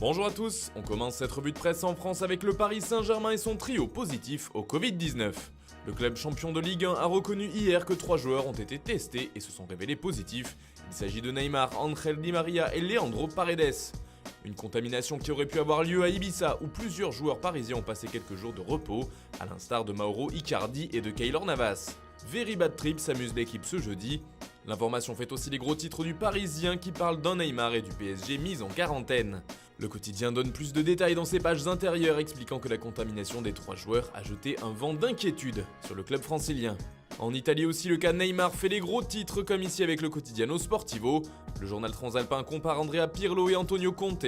Bonjour à tous, on commence cette revue de presse en France avec le Paris Saint-Germain et son trio positif au Covid-19. Le club champion de Ligue 1 a reconnu hier que 3 joueurs ont été testés et se sont révélés positifs. Il s'agit de Neymar, Ángel Di María et Leandro Paredes. Une contamination qui aurait pu avoir lieu à Ibiza où plusieurs joueurs parisiens ont passé quelques jours de repos, à l'instar de Mauro Icardi et de Keylor Navas. Very bad trip s'amuse l'équipe ce jeudi. L'information fait aussi les gros titres du Parisien qui parlent d'un Neymar et du PSG mis en quarantaine. Le quotidien donne plus de détails dans ses pages intérieures expliquant que la contamination des 3 joueurs a jeté un vent d'inquiétude sur le club francilien. En Italie aussi, le cas Neymar fait les gros titres comme ici avec le Quotidiano Sportivo. Le journal transalpin compare Andrea Pirlo et Antonio Conte.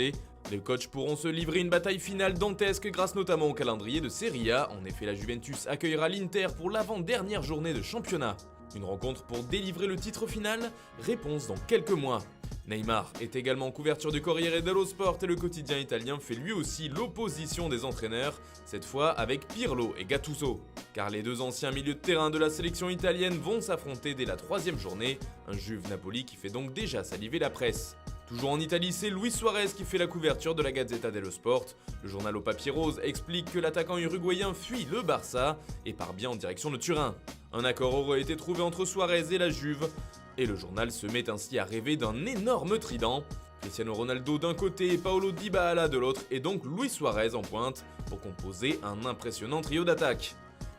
Les coachs pourront se livrer une bataille finale dantesque grâce notamment au calendrier de Serie A. En effet, la Juventus accueillera l'Inter pour l'avant-dernière journée de championnat. Une rencontre pour délivrer le titre final? Réponse dans quelques mois. Neymar est également en couverture du Corriere dello Sport et le quotidien italien fait lui aussi l'opposition des entraîneurs, cette fois avec Pirlo et Gattuso. Car les deux anciens milieux de terrain de la sélection italienne vont s'affronter dès la 3e journée, un Juve Napoli qui fait donc déjà saliver la presse. Toujours en Italie, c'est Luis Suarez qui fait la couverture de la Gazzetta dello Sport. Le journal au papier rose explique que l'attaquant uruguayen fuit le Barça et part bien en direction de Turin. Un accord aurait été trouvé entre Suarez et la Juve, et le journal se met ainsi à rêver d'un énorme trident. Cristiano Ronaldo d'un côté et Paulo Dybala de l'autre, et donc Luis Suarez en pointe pour composer un impressionnant trio d'attaque.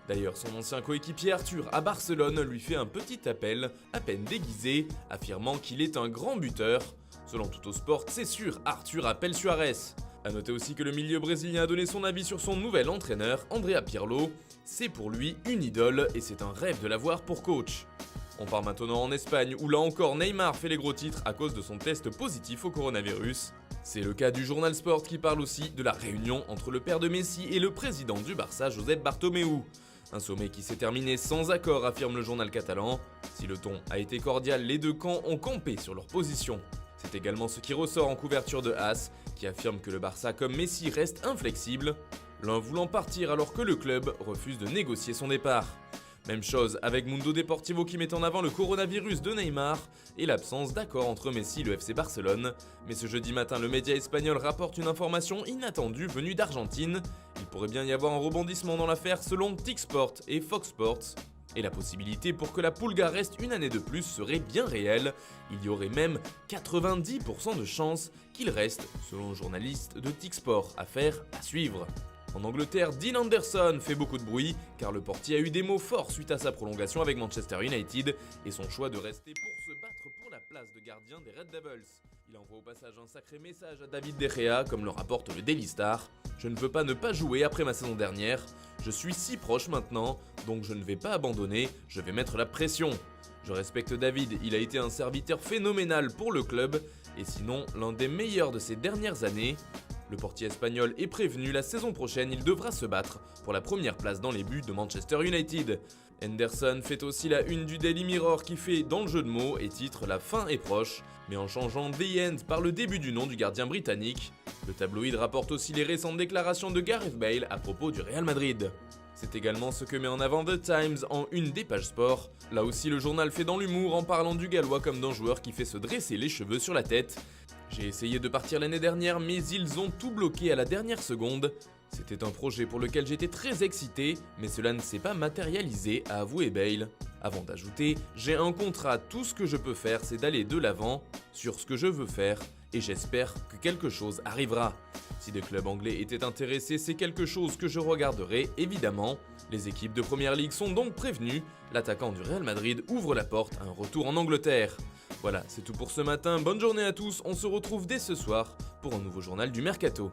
D'ailleurs, son ancien coéquipier Arthur à Barcelone lui fait un petit appel, à peine déguisé, affirmant qu'il est un grand buteur. Selon Tuttosport, c'est sûr, Arthur appelle Suarez. A noter aussi que le milieu brésilien a donné son avis sur son nouvel entraîneur, Andrea Pirlo. C'est pour lui une idole et c'est un rêve de l'avoir pour coach. On part maintenant en Espagne où là encore Neymar fait les gros titres à cause de son test positif au coronavirus. C'est le cas du journal Sport qui parle aussi de la réunion entre le père de Messi et le président du Barça, Josep Bartomeu. Un sommet qui s'est terminé sans accord, affirme le journal catalan. Si le ton a été cordial, les deux camps ont campé sur leur position. C'est également ce qui ressort en couverture de AS, qui affirme que le Barça comme Messi reste inflexible, l'un voulant partir alors que le club refuse de négocier son départ. Même chose avec Mundo Deportivo qui met en avant le coronavirus de Neymar et l'absence d'accord entre Messi et le FC Barcelone. Mais ce jeudi matin, le média espagnol rapporte une information inattendue venue d'Argentine. Il pourrait bien y avoir un rebondissement dans l'affaire selon TIC-Sport et Fox Sports. Et la possibilité pour que la Pulga reste une année de plus serait bien réelle. Il y aurait même 90% de chances qu'il reste, selon le journaliste de TIC-Sport. Affaire à suivre. En Angleterre, Dean Anderson fait beaucoup de bruit car le portier a eu des mots forts suite à sa prolongation avec Manchester United et son choix de rester pour se battre pour la place de gardien des Red Devils. Il envoie au passage un sacré message à David De Gea comme le rapporte le Daily Star. Je ne veux pas ne pas jouer après ma saison dernière, je suis si proche maintenant, donc je ne vais pas abandonner, je vais mettre la pression. Je respecte David, il a été un serviteur phénoménal pour le club et sinon l'un des meilleurs de ces dernières années. Le portier espagnol est prévenu, la saison prochaine il devra se battre pour la première place dans les buts de Manchester United. Henderson fait aussi la une du Daily Mirror qui fait dans le jeu de mots et titre La fin est proche, mais en changeant The End par le début du nom du gardien britannique. Le tabloïd rapporte aussi les récentes déclarations de Gareth Bale à propos du Real Madrid. C'est également ce que met en avant The Times en une des pages sport. Là aussi le journal fait dans l'humour en parlant du Gallois comme d'un joueur qui fait se dresser les cheveux sur la tête. J'ai essayé de partir l'année dernière mais ils ont tout bloqué à la dernière seconde. C'était un projet pour lequel j'étais très excité mais cela ne s'est pas matérialisé, a avoué Bale. Avant d'ajouter, j'ai un contrat, tout ce que je peux faire c'est d'aller de l'avant sur ce que je veux faire et j'espère que quelque chose arrivera. Si des clubs anglais étaient intéressés, c'est quelque chose que je regarderai évidemment. Les équipes de Première Ligue sont donc prévenues, l'attaquant du Real Madrid ouvre la porte à un retour en Angleterre. Voilà, c'est tout pour ce matin, bonne journée à tous, on se retrouve dès ce soir pour un nouveau journal du Mercato.